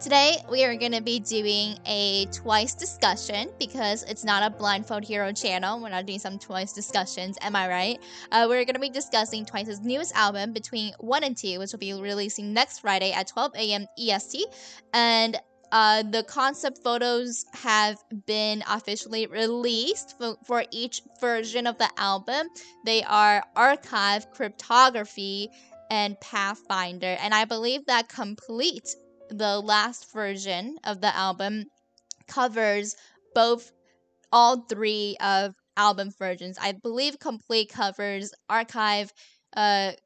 Today, we are going to be doing a Twice discussion because it's not a Blindfold Hero channel. We're not doing some Twice discussions, am I right? We're going to be discussing Twice's newest album, Between 1 and 2, which will be releasing next Friday at 12 a.m. EST. And the concept photos have been officially released for each version of the album. They are Archive, Cryptography, and Pathfinder. And I believe that complete the last version of the album covers all three of album versions. I believe complete covers Archive,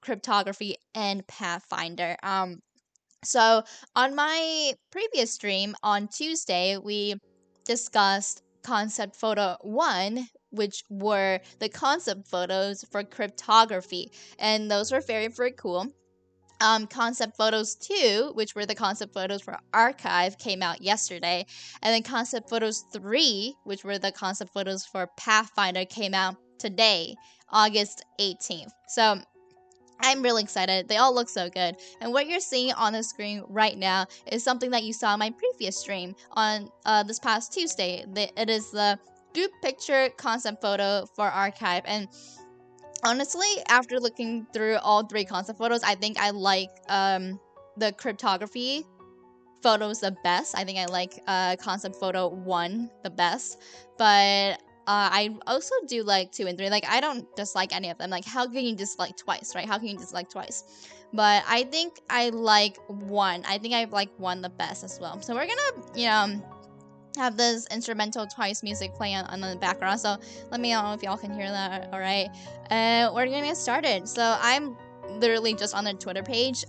Cryptography, and Pathfinder. So on my previous stream on Tuesday, we discussed concept photo 1, which were the concept photos for cryptography, and those were very, very cool. Concept photos 2, which were the concept photos for Archive, came out yesterday, and then concept photos 3, which were the concept photos for Pathfinder, came out today, August 18th. So I'm really excited. They all look so good. And what you're seeing on the screen right now is something that you saw in my previous stream on this past Tuesday. It is the group picture concept photo for Archive. And honestly, after looking through all three concept photos, I think I like the cryptography photos the best. I think I like concept photo 1 the best. But I also do like 2 and 3. Like, I don't dislike any of them. Like, how can you dislike twice, right? How can you dislike twice? But I think I like 1. I think I like 1 the best as well. So we're gonna, have this instrumental Twice music playing on the background. So let me know if y'all can hear that, alright? We're gonna get started. So I'm literally just on their Twitter page.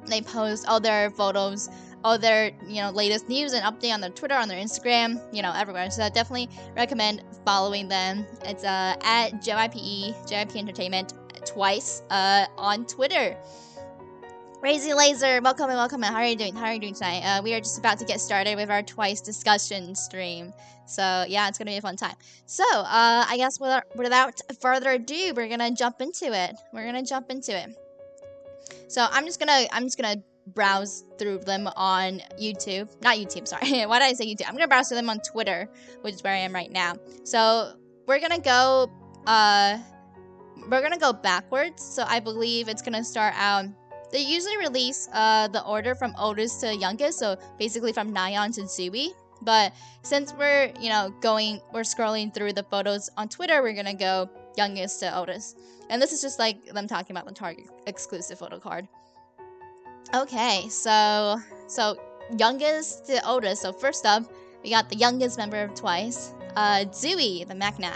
They post all their photos, all their latest news and update on their Twitter, on their Instagram, everywhere. So I definitely recommend following them. It's at JYP Entertainment Twice on Twitter. Razy Laser, welcome and how are you doing? How are you doing tonight? We are just about to get started with our Twice discussion stream. So yeah, it's gonna be a fun time. So I guess without further ado, we're gonna jump into it. So I'm just gonna browse through them on YouTube. Not YouTube, sorry. Why did I say YouTube? I'm gonna browse through them on Twitter, which is where I am right now. So we're gonna go backwards. So I believe it's gonna start out. They usually release the order from oldest to youngest, so basically from Nayeon to Zooey. But since we're scrolling through the photos on Twitter, we're gonna go youngest to oldest. And this is just like them talking about the Target exclusive photo card. Okay, so youngest to oldest. So first up, we got the youngest member of Twice, Zooey, the Mac9.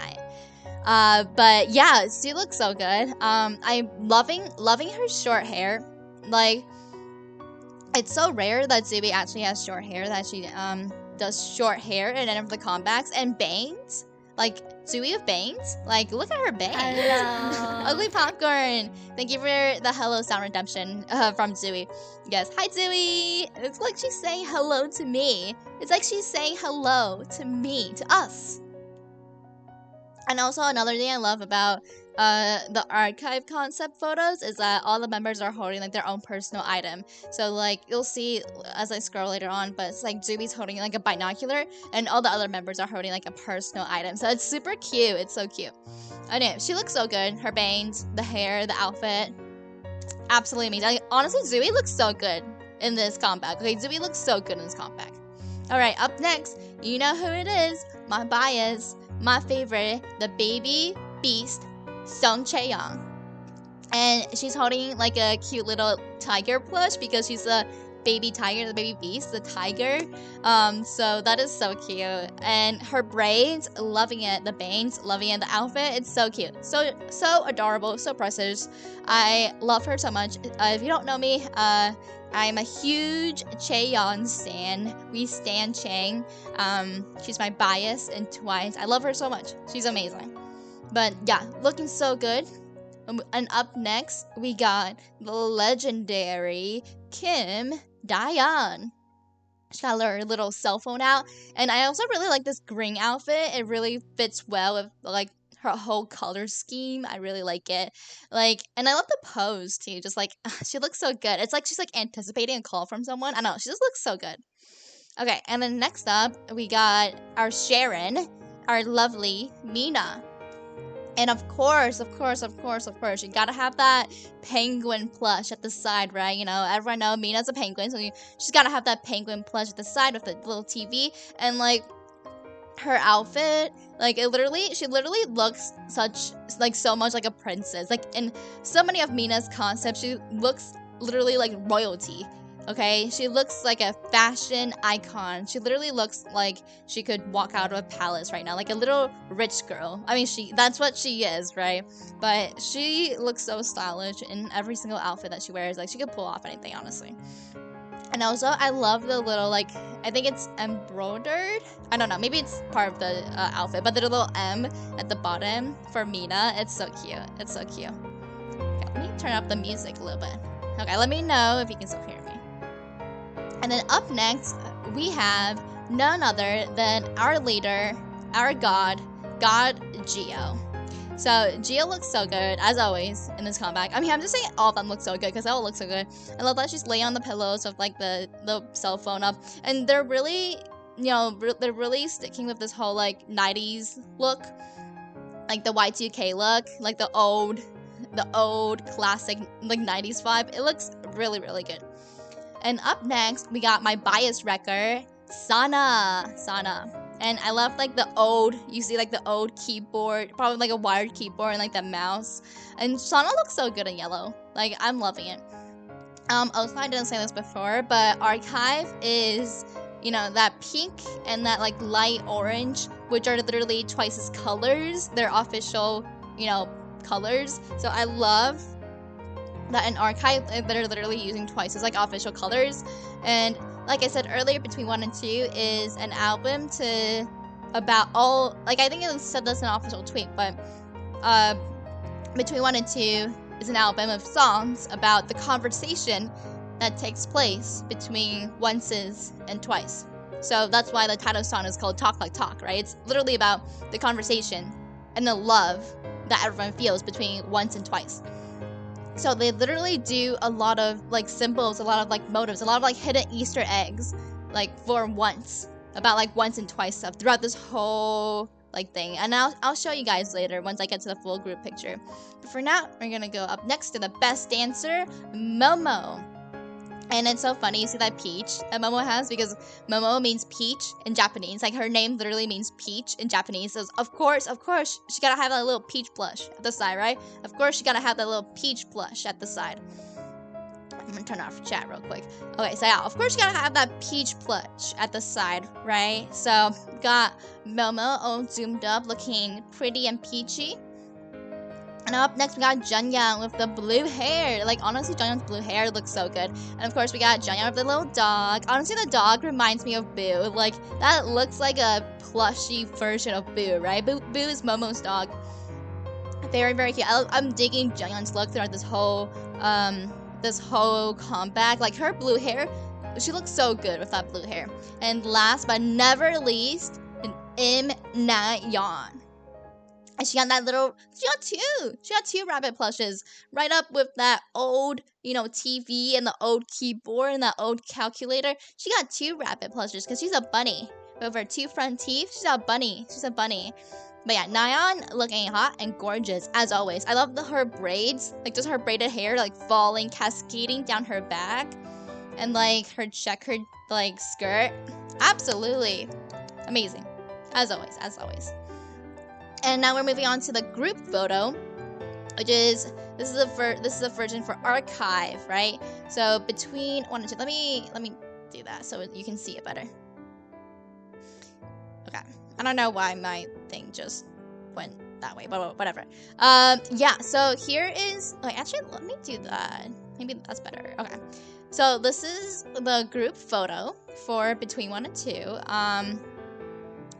But yeah, she looks so good. I'm loving her short hair. Like, it's so rare that Zooey actually has short hair, that she does short hair in any of the comebacks. And bangs, like Zooey with bangs, like look at her bangs. Hello. Ugly Popcorn, thank you for the hello sound redemption from Zooey. Yes, hi Zooey. It's like she's saying hello to me. It's like she's saying hello to me, to us. And also another thing I love about the Archive concept photos is that all the members are holding like their own personal item. So like you'll see as I scroll later on, but it's like Zooey's holding like a binocular and all the other members are holding like a personal item. So it's super cute. It's so cute. Anyway, she looks so good. Her bangs, the hair, the outfit. Absolutely amazing. Like, honestly, Zooey looks so good in this comeback. Okay, Zooey looks so good in this comeback. Alright, up next, you know who it is. My bias. My favorite, the baby beast, Sung Chae-young. And she's holding like a cute little tiger plush because she's a baby tiger, the baby beast, the tiger. So that is so cute. And her braids, loving it. The bangs, loving it. The outfit, it's so cute. So adorable, so precious. I love her so much. If you don't know me, I'm a huge Chaeyeon stan. We stan Chang. She's my bias in Twice. I love her so much. She's amazing. But yeah, looking so good. And up next, we got the legendary Kim Daeyeon. She got her little cell phone out. And I also really like this green outfit. It really fits well with like her whole color scheme. I really like it. Like, and I love the pose too. Just like she looks so good. It's like she's like anticipating a call from someone. I don't know. She just looks so good. Okay, and then next up we got our Sharon, our lovely Mina. And of course, you gotta have that penguin plush at the side, right? You know, everyone knows Mina's a penguin, so she's gotta have that penguin plush at the side with the little TV. And like her outfit, like she literally looks so much like a princess. Like in so many of Mina's concepts, she looks literally like royalty. Okay, she looks like a fashion icon. She literally looks like she could walk out of a palace right now, like a little rich girl. I mean, that's what she is, right? But she looks so stylish in every single outfit that she wears. Like, she could pull off anything, honestly. And also, I love the little, like, I think it's embroidered. I don't know, maybe it's part of the outfit, but the little M at the bottom for Mina, it's so cute. It's so cute. Okay, let me turn up the music a little bit. Okay, let me know if you can still hear me. And then up next, we have none other than our leader, our god Geo. So Geo looks so good, as always, in this comeback. I mean, I'm just saying all of them look so good, because they all look so good. I love that she's laying on the pillows with, like, the cell phone up. And they're really, you know, they're really sticking with this whole, like, 90s look. Like, the Y2K look. Like, the old classic, like, 90s vibe. It looks really, really good. And up next, we got my bias wrecker, Sana. And I love, like, the old, you see, like, the old keyboard, probably, like, a wired keyboard and, like, the mouse. And Sana looks so good in yellow. Like, I'm loving it. Also, I didn't say this before, but Archive is, you know, that pink and that, like, light orange, which are literally Twice's colors. Their official, you know, colors. So I love that in Archive, they're literally using Twice's, like, official colors. And like I said earlier, Between 1 and 2 is an album about all, like, I think it said this in an official tweet, but Between 1 and 2 is an album of songs about the conversation that takes place between Onces and Twice. So that's why the title song is called Talk Like Talk, right? It's literally about the conversation and the love that everyone feels between Once and Twice. So they literally do a lot of, like, symbols, a lot of, like, motives, a lot of, like, hidden Easter eggs, like, for Once, about, like, Once and Twice stuff throughout this whole, like, thing. And I'll show you guys later once I get to the full group picture. But for now, we're gonna go up next to the best dancer, Memo. And it's so funny, you see that peach that Momo has, because Momo means peach in Japanese. Like, her name literally means peach in Japanese. So, of course, she gotta have that little peach blush at the side, right? Of course, she gotta have that little peach blush at the side. I'm gonna turn off chat real quick. Okay, so yeah, of course, you gotta have that peach blush at the side, right? So, got Momo all zoomed up, looking pretty and peachy. And up next, we got Junyoung with the blue hair. Like, honestly, Junyoung's blue hair looks so good. And of course, we got Junyoung with the little dog. Honestly, the dog reminds me of Boo. Like, that looks like a plushy version of Boo, right? Boo is Momo's dog. Very, very cute. I'm digging Junyoung's look throughout this whole comeback. Like, her blue hair, she looks so good with that blue hair. And last but never least, Na Yeon. And she got two rabbit plushes, right up with that old, you know, TV and the old keyboard and that old calculator. She got 2 rabbit plushes because she's a bunny. With her 2 front teeth, she's a bunny. But yeah, Nayeon looking hot and gorgeous, as always. I love her braids, like, just her braided hair, like, falling, cascading down her back. And, like, her checkered, like, skirt. Absolutely amazing. As always. And now we're moving on to the group photo, which is, this is a version for Archive, right? So Between 1 and 2, let me do that so you can see it better. Okay, I don't know why my thing just went that way, but whatever. Yeah, so here is, actually, let me do that. Maybe that's better. Okay, so this is the group photo for Between 1 and 2.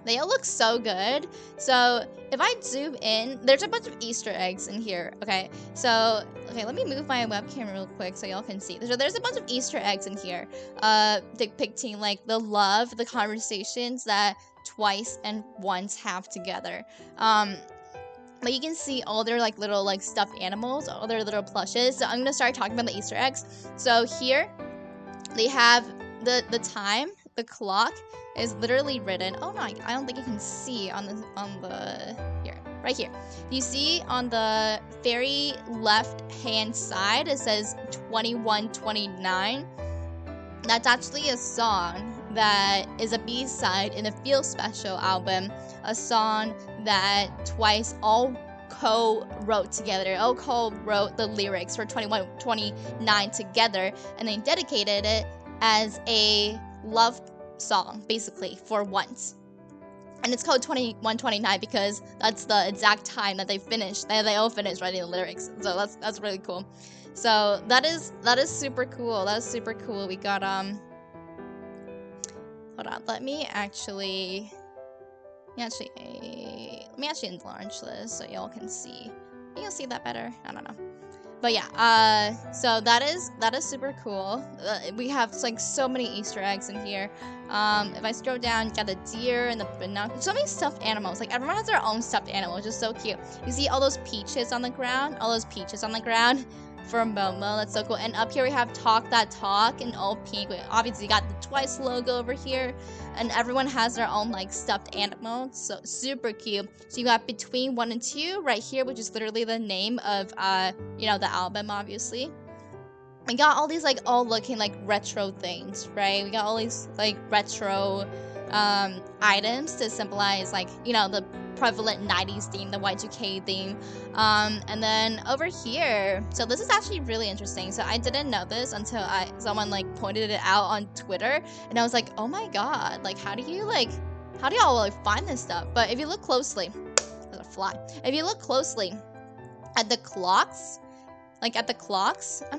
They all look so good. So if I zoom in, there's a bunch of Easter eggs in here. Okay, so let me move my webcam real quick so y'all can see. So there's a bunch of Easter eggs in here, depicting, like, the love, the conversations that Twice and Once have together. But you can see all their like little like stuffed animals, all their little plushes. So I'm gonna start talking about the Easter eggs. So here they have the time, the clock is literally written. Oh no, I don't think you can see on the here, right here. You see on the very left hand side it says 2129. That's actually a song that is a B-side in the Feel Special album, a song that Twice all co-wrote together. All co-wrote the lyrics for 2129 together, and they dedicated it as a love song, basically, for once. And it's called 2129 because that's the exact time that they all finished writing the lyrics. So that's really cool. So that is super cool. That is super cool. We got hold on, let me actually enlarge this so y'all can see. You can see that better? I don't know. But yeah, so that is super cool. We have like so many Easter eggs in here. If I scroll down, you got the deer and the banana. So many stuffed animals. Like everyone has their own stuffed animal, which is so cute. You see all those peaches on the ground? All those peaches on the ground for Momo. That's so cool. And up here we have Talk That Talk in all pink. We obviously got the Twice logo over here. And everyone has their own like stuffed animal. So super cute. So you got Between 1 and 2 right here, which is literally the name of you know, the album, obviously. We got all these like all looking like retro things, right? We got all these like retro items to symbolize like, you know, the prevalent 90s theme, the Y2K theme. And then over here, so this is actually really interesting. So I didn't know this until someone like pointed it out on Twitter, and I was like, oh my god, like how do y'all like find this stuff? But if you look closely, there's a fly. If you look closely at the clocks, I don't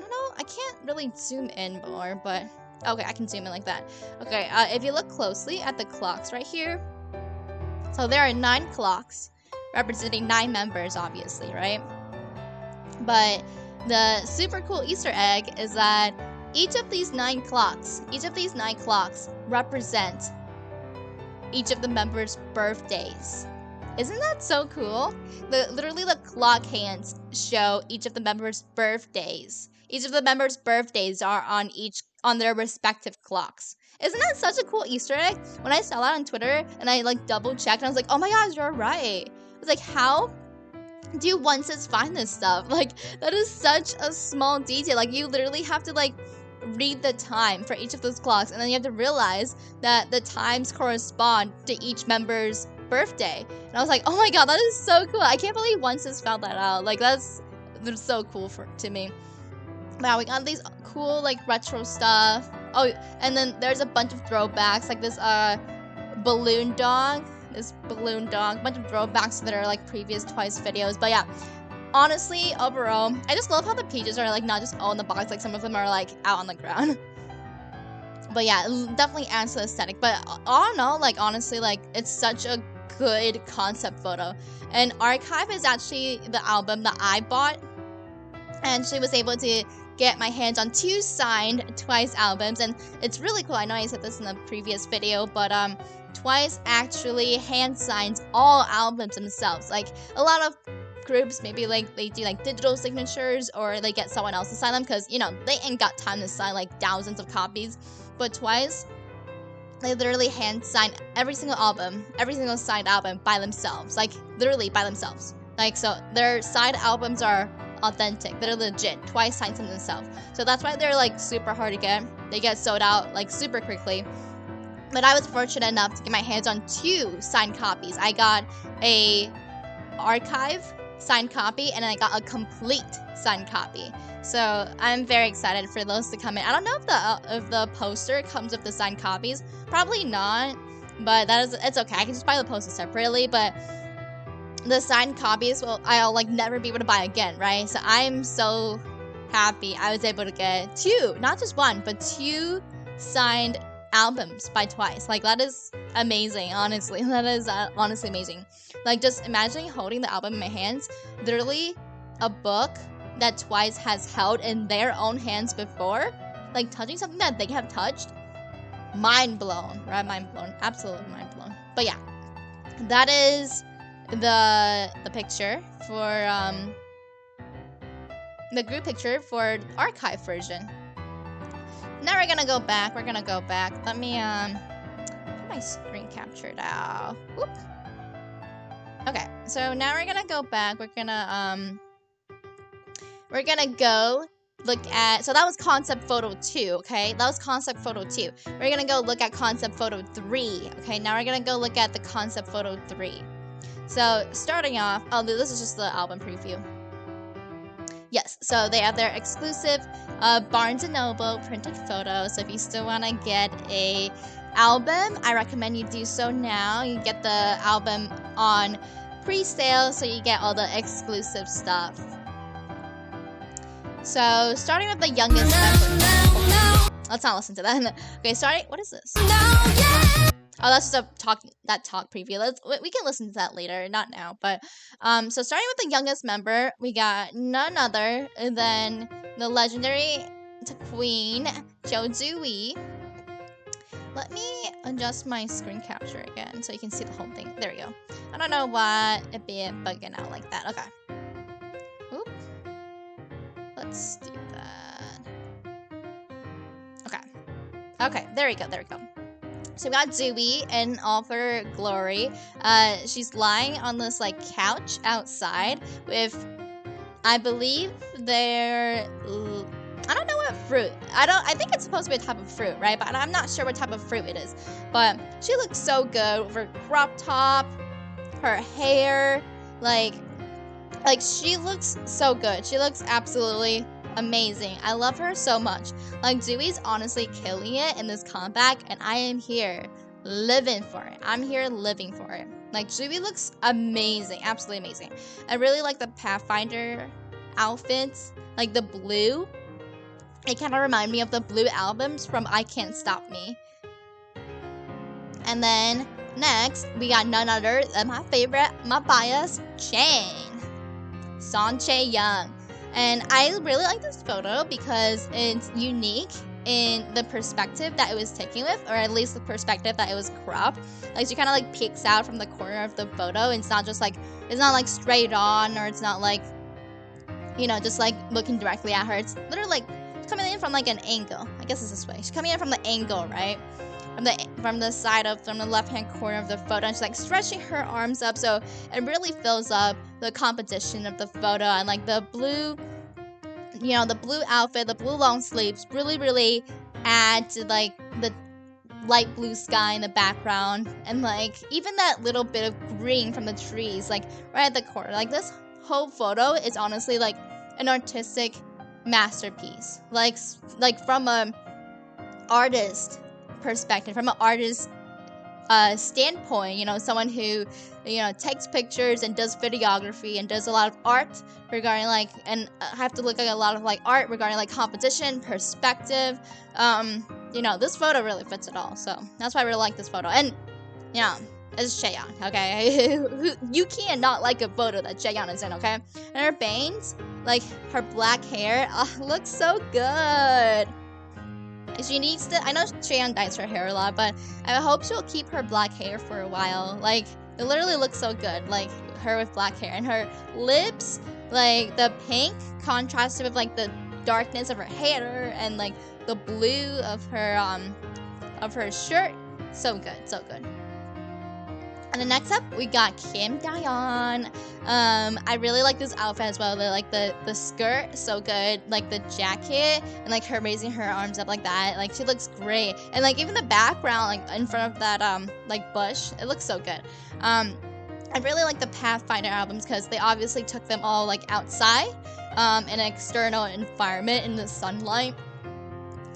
know, I can't really zoom in more, but okay, I can zoom in like that. Okay, if you look closely at the clocks right here, so there are 9 clocks representing 9 members, obviously, right? But the super cool Easter egg is that each of these 9 clocks represent each of the members' birthdays. Isn't that so cool? Literally the clock hands show each of the members' birthdays. Each of the members' birthdays are on their respective clocks. Isn't that such a cool Easter egg? When I saw that on Twitter and I like double checked, and I was like, oh my gosh, you're right. I was like, how do you onces find this stuff? Like, that is such a small detail. Like, you literally have to like read the time for each of those clocks, and then you have to realize that the times correspond to each member's birthday. And I was like, oh my god, that is so cool. I can't believe onces found that out. Like, that's so cool to me. Wow, we got these cool like retro stuff. Oh, and then there's a bunch of throwbacks, like this balloon dog, a bunch of throwbacks that are like previous Twice videos. But yeah, honestly, overall, I just love how the peaches are like not just all in the box, like some of them are like out on the ground. But yeah, it definitely adds to the aesthetic. But all in all, like honestly, like it's such a good concept photo. And Archive is actually the album that I bought, and she was able to get my hands on 2 signed Twice albums, and it's really cool. I know I said this in the previous video, but Twice actually hand signs all albums themselves. Like a lot of groups, maybe like they do like digital signatures, or they get someone else to sign them because, you know, they ain't got time to sign like thousands of copies. But Twice, they literally hand sign every single album, every single signed album by themselves, like literally by themselves. Like, so their side albums are authentic, they're legit. Twice signs them themselves, so that's why they're like super hard to get. They get sold out like super quickly. But I was fortunate enough to get my hands on 2 signed copies. I got a Archive signed copy, and I got a complete signed copy. So I'm very excited for those to come in. I don't know if the poster comes with the signed copies. Probably not, but it's okay. I can just buy the poster separately. But the signed copies, well, I'll like never be able to buy again, right? So I'm so happy I was able to get 2, not just 1, but 2 signed albums by Twice. Like, that is amazing, honestly. That is honestly amazing. Like, just imagining holding the album in my hands, literally a book that Twice has held in their own hands before, like touching something that they have touched. Mind blown, right? Mind blown, absolutely mind blown. But yeah, that is the picture for the group picture for archive version. Now we're gonna go back. Let me put my screen capture now. Whoop. Okay, so now we're gonna go back. We're gonna go look at, so that was concept photo 2, okay? That was concept photo 2. We're gonna go look at concept photo 3, okay? Now we're gonna go look at the concept photo 3. So starting off, oh, this is just the album preview. Yes, so they have their exclusive Barnes & Noble printed photo. So if you still want to get a album, I recommend you do so now. You get the album on pre-sale, so you get all the exclusive stuff. So starting with the youngest member. Let's not listen to that. Okay, starting. What is this? Oh, that's just a talk preview. We can listen to that later, not now. But so starting with the youngest member, we got none other than the legendary queen Zui. Let me adjust my screen capture again so you can see the whole thing. There we go. I don't know why it be bugging out like that. Okay. Oop. Let's do that. Okay. Okay. There we go. So we got Zui in all of her glory. She's lying on this like couch outside with, I believe I don't know what fruit. I think it's supposed to be a type of fruit, right? But I'm not sure what type of fruit it is. But she looks so good with her crop top, her hair, like she looks so good. She looks absolutely amazing. I love her so much. Like, Zui's honestly killing it in this comeback, and I am here living for it. I'm here living for it. Like, Zui looks amazing, absolutely amazing. I really like the Pathfinder outfits, like the blue. It kind of remind me of the blue albums from I Can't Stop Me. And then next, we got none other than my favorite, my bias, Jane. Son Chae-young. And I really like this photo because it's unique in the perspective that it was taken with, or at least the perspective that it was cropped. Like, she kind of like peeks out from the corner of the photo, and it's not just like, it's not like straight on, or it's not like, you know, just like looking directly at her. It's literally like coming in from like an angle. I guess it's this way. She's coming in from the angle, right? From the left-hand corner of the photo, and she's like stretching her arms up, so it really fills up the composition of the photo. And like the blue, you know, the blue outfit, the blue long sleeves really add to like the light blue sky in the background, and like even that little bit of green from the trees, like right at the corner. Like, this whole photo is honestly like an artistic masterpiece, like from a artist perspective, from an artist standpoint, you know, someone who, you know, takes pictures and does videography and does a lot of art regarding like, and have to look at a lot of like art regarding like composition, perspective. You know, this photo really fits it all, so that's why I really like this photo. And you know, it's Chaeyeon, okay? You can't not like a photo that Chaeyeon is in, okay? And her bangs, like her black hair, looks so good. She needs to, I know Chaeyeon dyes her hair a lot, but I hope she'll keep her black hair for a while. Like, it literally looks so good, like her with black hair. And her lips, like the pink contrasted with like the darkness of her hair and like the blue of her shirt. So good, so good. And then next up, we got Kim Daeon. I really like this outfit as well. Like the skirt, so good. Like the jacket and like her raising her arms up like that. Like, she looks great. And like even the background, like in front of that like bush, it looks so good. I really like the Pathfinder albums because they obviously took them all like outside, in an external environment in the sunlight.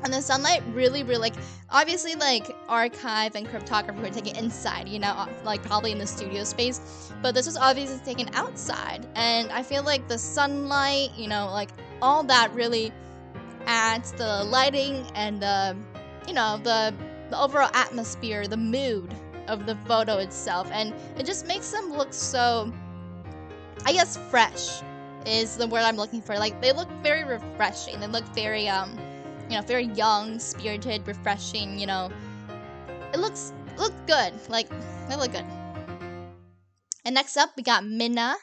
And the sunlight really, like, obviously, like, archive and cryptography were taken inside, you know, like, probably in the studio space. But this was obviously taken outside. And I feel like the sunlight, you know, like, all that really adds the lighting and the, you know, the overall atmosphere, the mood of the photo itself. And it just makes them look so, I guess, fresh is the word I'm looking for. Like, they look very refreshing. They look very, you know, very young, spirited, refreshing, you know. It look good. Like, they look good. And next up, we got Minna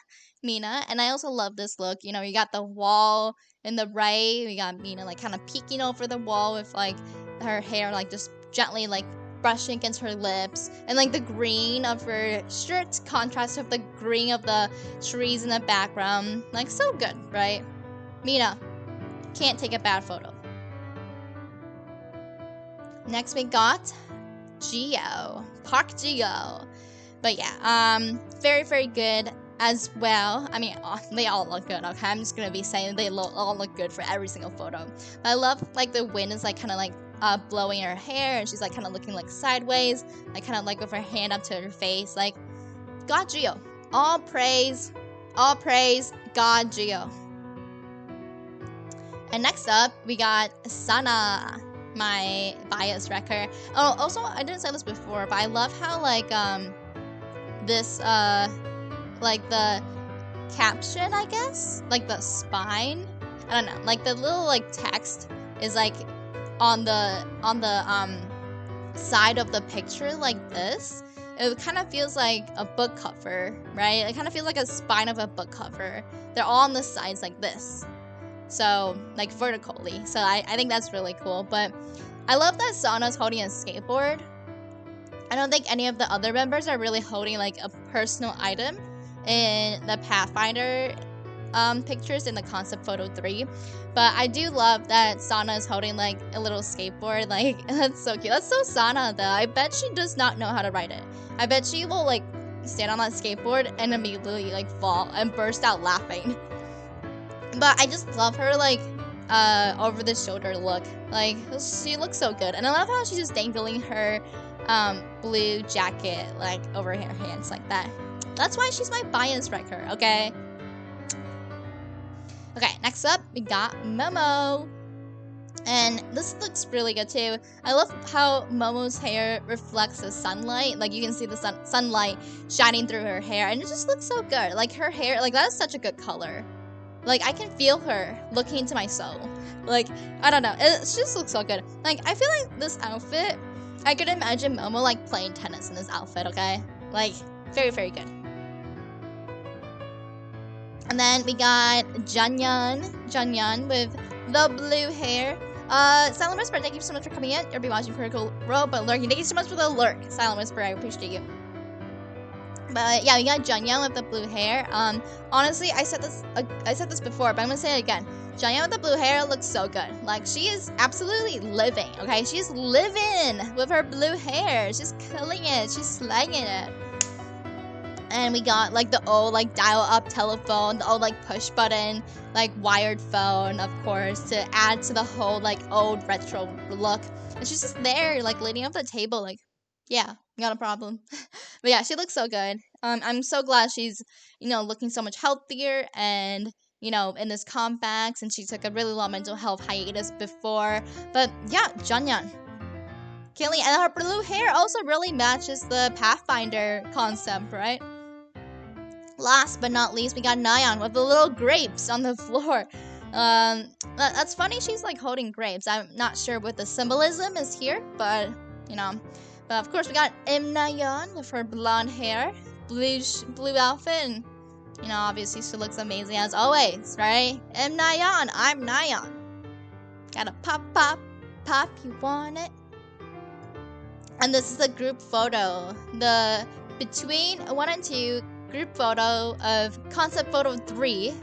Mina. And I also love this look. You know, you got the wall in the right. We got Mina, like, kind of peeking over the wall with, like, her hair, like, just gently, like, brushing against her lips. And, like, the green of her shirt contrasts with the green of the trees in the background. Like, so good, right? Mina, can't take a bad photo. Next, we got Geo. Park Geo. But yeah, very, very good as well. I mean, they all look good, okay? I'm just gonna be saying they all look good for every single photo. But I love, like, the wind is, like, kind of, like, blowing her hair, and she's, like, kind of looking, like, sideways, like, kind of, like, with her hand up to her face. Like, God Geo. All praise, God Geo. And next up, we got Sana, my bias wrecker. Oh, also, I didn't say this before, but I love how, like, this, like, the caption, I guess? Like, the spine? I don't know. Like, the little, like, text is, like, on the side of the picture like this. It kind of feels like a book cover, right? It kind of feels like a spine of a book cover. They're all on the sides like this. So, like, vertically. So, I think that's really cool. But I love that Sana's holding a skateboard. I don't think any of the other members are really holding, like, a personal item in the Pathfinder pictures in the concept photo 3. But I do love that Sana is holding, like, a little skateboard. Like, that's so cute. That's so Sana, though. I bet she does not know how to ride it. I bet she will, like, stand on that skateboard and immediately, like, fall and burst out laughing. But I just love her, like, over the shoulder look. Like, she looks so good. And I love how she's just dangling her blue jacket, like, over her hands like that. That's why she's my bias wrecker, okay? Okay, next up, we got Memo. And this looks really good too. I love how Momo's hair reflects the sunlight. Like, you can see the sunlight shining through her hair, and it just looks so good. Like, her hair, like, that is such a good color. Like, I can feel her looking into my soul. Like, I don't know. It just looks so good. Like, I feel like this outfit, I could imagine Momo, like, playing tennis in this outfit, okay? Like, very, very good. And then we got Junyan with the blue hair. Silent Whisper, thank you so much for coming in. You'll be watching Critical Role, but lurking. Thank you so much for the lurk, Silent Whisper. I appreciate you. But yeah, we got Junyan with the blue hair. Honestly, I said this before, but I'm gonna say it again. Junyan with the blue hair looks so good. Like, she is absolutely living. Okay, she's living with her blue hair. She's killing it. She's slaying it. And we got, like, the old, like, dial-up telephone, the old, like, push button, like, wired phone, of course, to add to the whole, like, old retro look. And she's just there, like, leaning up the table, like, yeah, not a problem. But yeah, she looks so good. I'm so glad she's, you know, looking so much healthier and, you know, in this comeback, since she took a really long mental health hiatus before. But yeah, Junyan. Killing, and her blue hair also really matches the Pathfinder concept, right? Last but not least, we got Nyan with the little grapes on the floor. That's funny, she's, like, holding grapes. I'm not sure what the symbolism is here, but, you know. But of course, we got Nyan with her blonde hair, blue outfit, and, you know, obviously she looks amazing as always, right? Nyan, I'm Nyan. Gotta pop, you want it? And this is the group photo. The between 1 and 2 group photo of concept photo 3,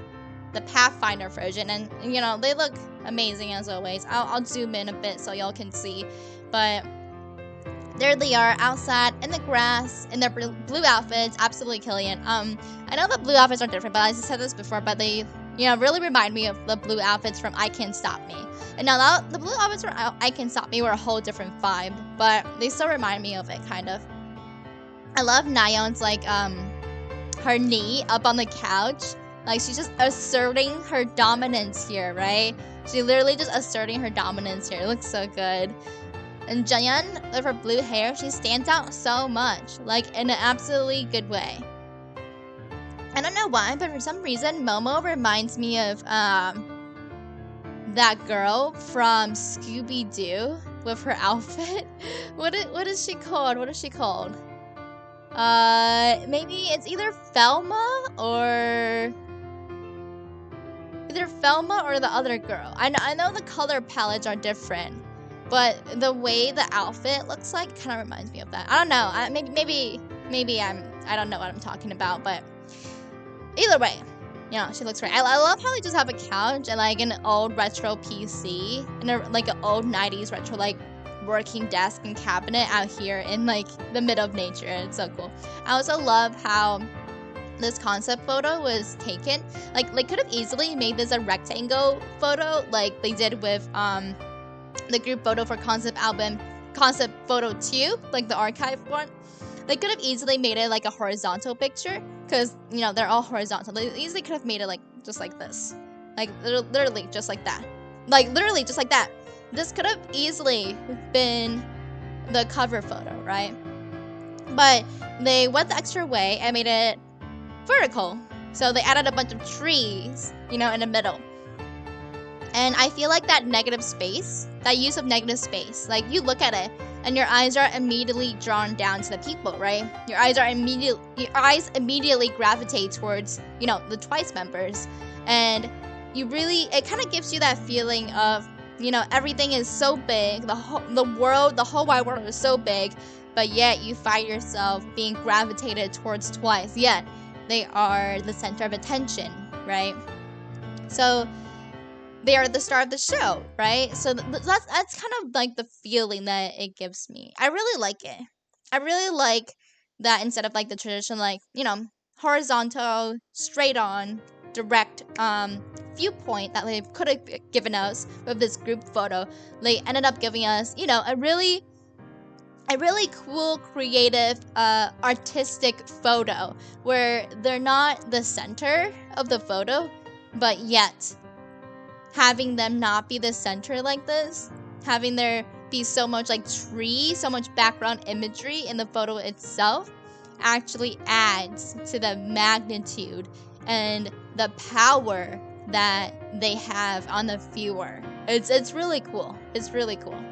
the Pathfinder version, and you know, they look amazing as always. I'll zoom in a bit so y'all can see, but there they are outside in the grass in their blue outfits, absolutely killing it. I know the blue outfits are different, but I just said this before, but they, you know, really remind me of the blue outfits from I Can't Stop Me. And now the blue outfits from I Can't Stop Me were a whole different vibe, but they still remind me of it, kind of. I love Nyan's, like, her knee up on the couch. Like, she's just asserting her dominance here, right? She literally just asserting her dominance here. It looks so good. And Junyan, with her blue hair, she stands out so much. Like, in an absolutely good way. I don't know why, but for some reason, Momo reminds me of, that girl from Scooby-Doo with her outfit. What is she called? What is she called? Maybe it's either Velma or the other girl. I know the color palettes are different, but the way the outfit looks like kind of reminds me of that. I don't know. Maybe I don't know what I'm talking about, but either way, you know, she looks great. I love how they just have a couch and like an old retro PC and like an old 90s retro like working desk and cabinet out here in like the middle of nature. It's so cool. I also love how this concept photo was taken. Like they could have easily made this a rectangle photo like they did with the group photo for concept photo 2, like the archive one. They could have easily made it like a horizontal picture because, you know, they're all horizontal. They easily could have made it like just like this. Like literally just like that. Like literally just like that. This could have easily been the cover photo, right? But they went the extra way and made it vertical. So they added a bunch of trees, you know, in the middle. And I feel like that negative space, that use of negative space, like you look at it and your eyes are immediately drawn down to the people, right? Your eyes immediately gravitate towards, you know, the Twice members. And it kind of gives you that feeling of, you know, everything is so big, the whole wide world is so big, but yet you find yourself being gravitated towards Twice, yet they are the center of attention, right? So they are the star of the show, right? So that's kind of like the feeling that it gives me. I really like it. I really like that instead of like the traditional, like, you know, horizontal, straight on, direct viewpoint that they could have given us with this group photo, they ended up giving us, you know, a really cool, creative, artistic photo where they're not the center of the photo, but yet having them not be the center like this, having there be so much like tree, so much background imagery in the photo itself, actually adds to the magnitude and the power that they have on the viewer. It's really cool. It's really cool.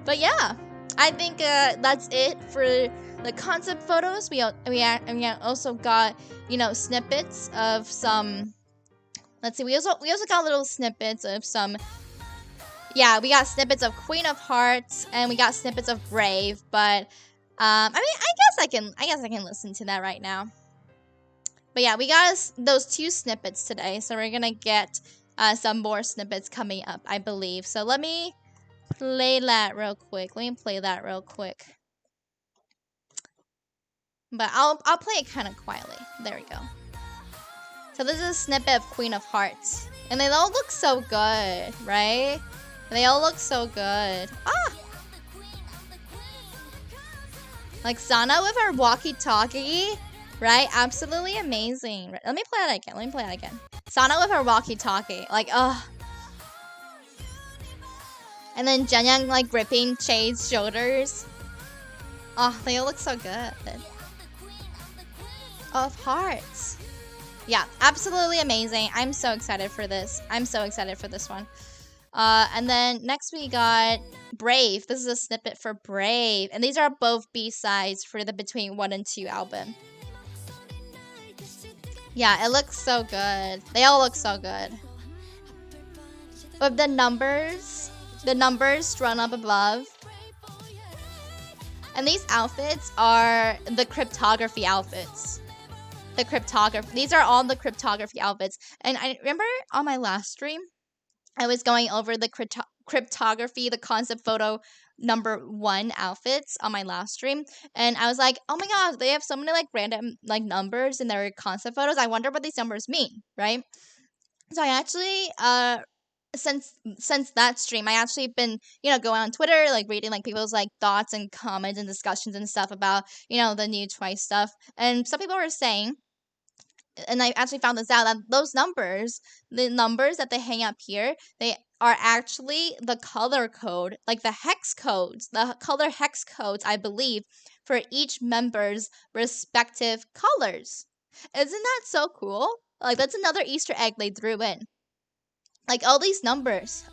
But yeah, I think that's it for the concept photos. We also got, you know, snippets of some. Let's see. We also got little snippets of some. Yeah, we got snippets of Queen of Hearts and we got snippets of Brave. But I mean, I guess I can listen to that right now. But yeah, we got those 2 snippets today, so we're gonna get some more snippets coming up, I believe. So let me play that real quick. But I'll play it kind of quietly. There we go. So this is a snippet of Queen of Hearts. And they all look so good, right? They all look so good. Ah! Like Sana with her walkie-talkie, right? Absolutely amazing. Let me play that again. Sana with her walkie-talkie. Like, ugh. And then Jenyang like gripping Chade's shoulders. Oh, they all look so good. Of Hearts. Yeah, absolutely amazing. I'm so excited for this. One. And then next we got Brave. This is a snippet for Brave. And these are both B-sides for the Between 1 and 2 album. Yeah, it looks so good. They all look so good. With the numbers drawn up above. And these outfits are the cryptography outfits. These are all the cryptography outfits. And I remember on my last stream, I was going over the cryptography, the concept photo number 1 outfits on my last stream. And I was like, oh my god, they have so many like random like numbers in their concept photos. I wonder what these numbers mean, right? So I actually, since that stream, I actually been, you know, going on Twitter, like reading like people's like thoughts and comments and discussions and stuff about, you know, the new Twice stuff. And some people were saying, and I actually found this out, that those numbers, the numbers that they hang up here, they are actually the color code, like the color hex codes, I believe, for each member's respective colors. Isn't that so cool? Like, that's another Easter egg they threw in. Like, all these numbers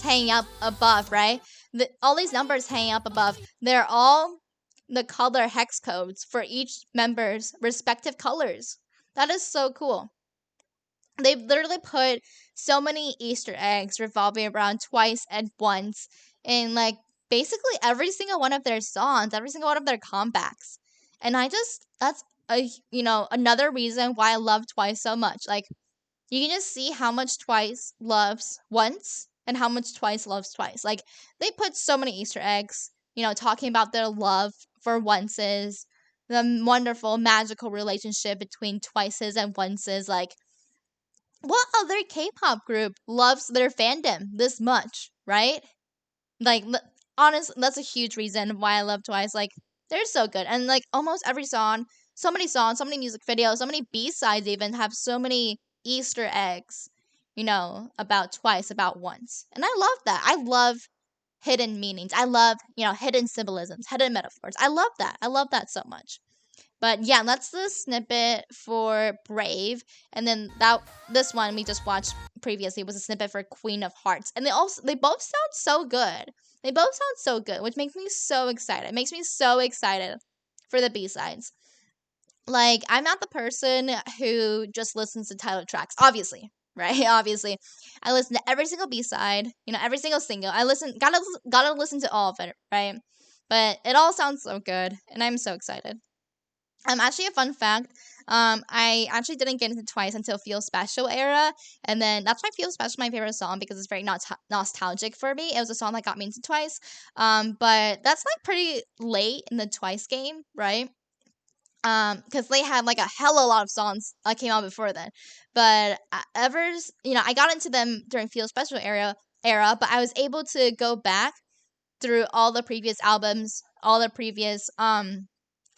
hanging up above, right? All these numbers hanging up above, they're all the color hex codes for each member's respective colors. That is so cool. They've literally put so many Easter eggs revolving around Twice and Once in like basically every single one of their songs, every single one of their comebacks. And that's another reason why I love Twice so much. Like, you can just see how much Twice loves Once and how much Twice loves Twice. Like, they put so many Easter eggs, talking about their love for Onces, the wonderful magical relationship between Twices and Onces. Like, what other K-pop group loves their fandom this much, right? Like, honestly, that's a huge reason why I love Twice. Like, they're so good. And, like, almost every song, so many songs, so many music videos, so many B-sides even have so many Easter eggs, about Twice, about Once. And I love that. I love hidden meanings. I love, hidden symbolisms, hidden metaphors. I love that. I love that so much. But yeah, that's the snippet for Brave, and then this one we just watched previously was a snippet for Queen of Hearts, and they both sound so good. They both sound so good, which makes me so excited. It makes me so excited for the B-sides. Like, I'm not the person who just listens to title tracks, obviously, right? Obviously, I listen to every single B-side, every single single. Gotta listen to all of it, right? But it all sounds so good, and I'm so excited. Actually, a fun fact. I actually didn't get into Twice until Feel Special era, and then that's why Feel Special is my favorite song because it's very nostalgic for me. It was a song that got me into Twice. But that's like pretty late in the Twice game, right? Because they had like a hell of a lot of songs that came out before then. But I got into them during Feel Special era, but I was able to go back through all the previous albums, all the previous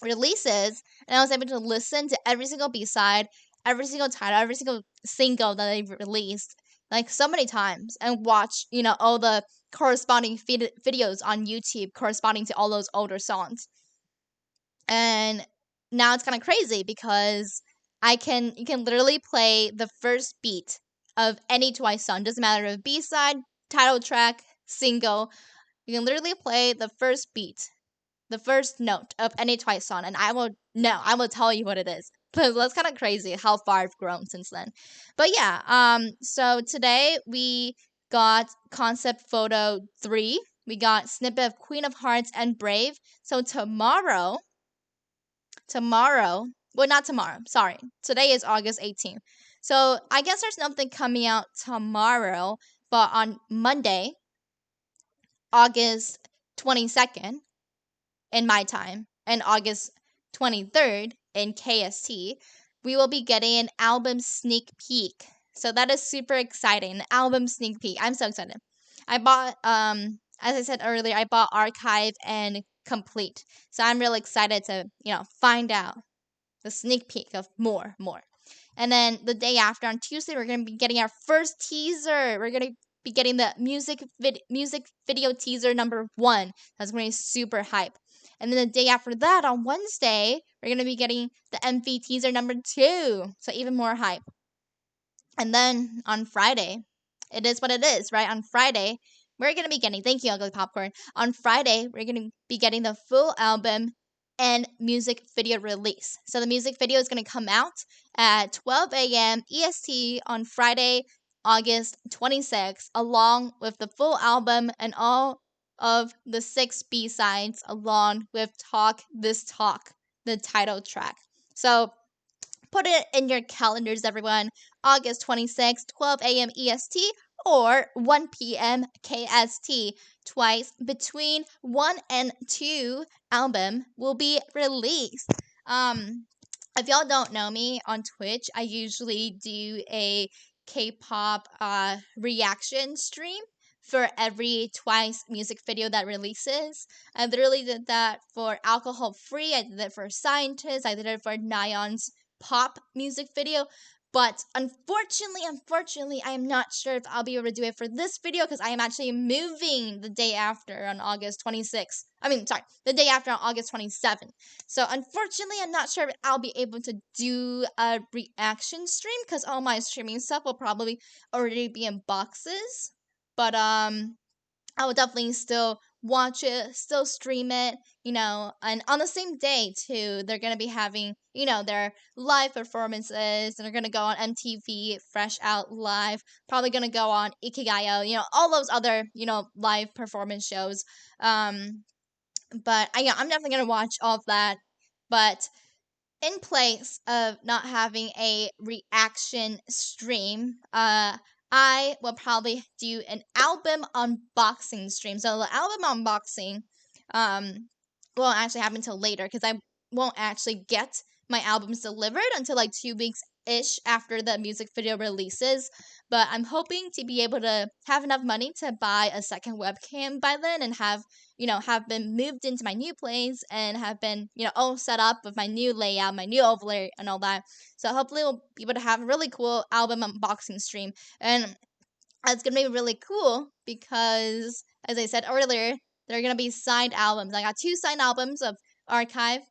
releases, and I was able to listen to every single B-side, every single title, every single single that they've released, like so many times, and watch, all the corresponding videos on YouTube corresponding to all those older songs. And now it's kind of crazy because you can literally play the first beat of any Twice song. Doesn't matter if B-side, title track, single. You can literally play the first beat, the first note of any Twice song, and I will tell you what it is. But that's kind of crazy how far I've grown since then. But yeah, so today we got concept photo 3. We got snippet of Queen of Hearts and Brave. So tomorrow, well, not tomorrow, sorry. Today is August 18th. So I guess there's nothing coming out tomorrow, but on Monday, August 22nd, in my time, and August 23rd in KST, we will be getting an album sneak peek. So that is super exciting. An album sneak peek. I'm so excited. I bought, as I said earlier, I bought Archive and Complete. So I'm really excited to, find out the sneak peek of more. And then the day after, on Tuesday, we're going to be getting our first teaser. We're going to be getting the music video teaser number 1. That's going to be super hype. And then the day after that, on Wednesday, we're going to be getting the MV teaser number 2. So even more hype. And then on Friday, it is what it is, right? On Friday, we're going to be getting, thank you, Ugly Popcorn. On Friday, we're going to be getting the full album and music video release. So the music video is going to come out at 12 a.m. EST on Friday, August 26th, along with the full album and all of the 6 B-sides, along with Talk This Talk, the title track. So put it in your calendars, everyone. August 26th, 12 a.m. EST or 1 p.m. KST. Twice between 1 and 2 album will be released. If y'all don't know me on Twitch, I usually do a K-pop reaction stream for every Twice music video that releases. I literally did that for Alcohol Free, I did it for Scientist, I did it for Nion's Pop music video. But unfortunately, I am not sure if I'll be able to do it for this video because I am actually moving the day after on August 26th. The day after on August 27th. So unfortunately, I'm not sure if I'll be able to do a reaction stream because all my streaming stuff will probably already be in boxes. But I will definitely still watch it, still stream it, and on the same day too, they're gonna be having, their live performances, and they're gonna go on MTV Fresh Out Live, probably gonna go on Ikigayo, all those other, live performance shows. But yeah, I'm definitely gonna watch all of that. But in place of not having a reaction stream, I will probably do an album unboxing stream. So the album unboxing, won't actually happen until later because I won't actually get my albums delivered until like 2 weeks ish after the music video releases. But I'm hoping to be able to have enough money to buy a second webcam by then and have been moved into my new place and have been, all set up with my new layout, my new overlay, and all that. So hopefully we'll be able to have a really cool album unboxing stream. And it's gonna be really cool because, as I said earlier, there are gonna be signed albums. I got 2 signed albums of Archive,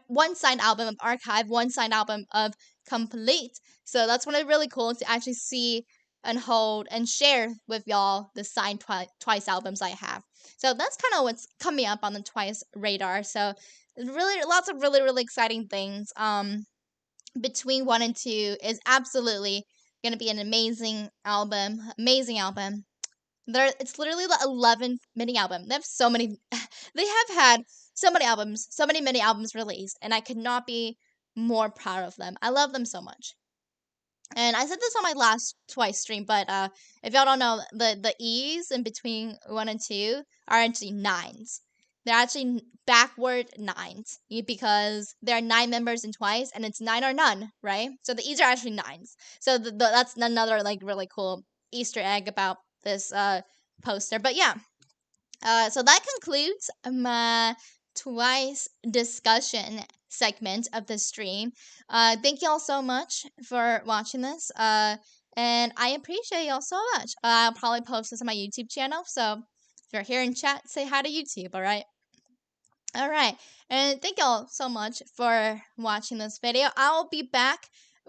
one signed album of Archive, one signed album of Complete. So that's gonna be really cool to actually see and hold and share with y'all the signed Twice albums I have. So that's kind of what's coming up on the Twice radar. So really, lots of really really exciting things. Between 1 and 2 is absolutely gonna be an amazing album. Amazing album. It's literally the 11th mini album. They have so many. They have had so many albums, so many mini albums released, and I could not be more proud of them. I love them so much. And I said this on my last Twice stream, but if y'all don't know, the E's in between 1 and 2 are actually nines. They're actually backward nines because there are 9 members in Twice, and it's 9 or none, right? So the E's are actually nines. So that's another like really cool Easter egg about this poster. But yeah, so that concludes my Twice discussion segment of the stream. Thank y'all so much for watching this. And I appreciate y'all so much. I'll probably post this on my YouTube channel. So if you're here in chat, say hi to YouTube, alright? Alright, and thank y'all so much for watching this video. I'll be back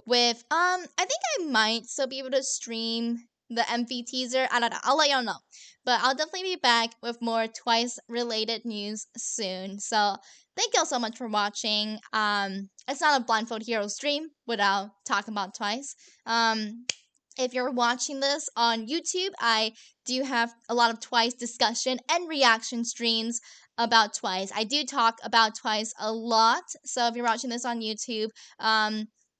with, I think I might still be able to stream the MV teaser. I don't know. I'll let y'all know. But I'll definitely be back with more Twice related news soon. So thank y'all so much for watching. It's not a Blindfold Hero stream without talking about Twice. If you're watching this on YouTube, I do have a lot of Twice discussion and reaction streams about Twice. I do talk about Twice a lot, so if you're watching this on YouTube,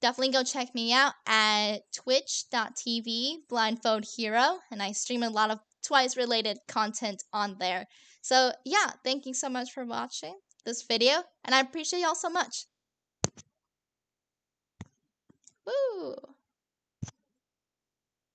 definitely go check me out at twitch.tv blindfold hero, and I stream a lot of Twice related content on there. So yeah, thank you so much for watching this video, and I appreciate y'all so much. Woo!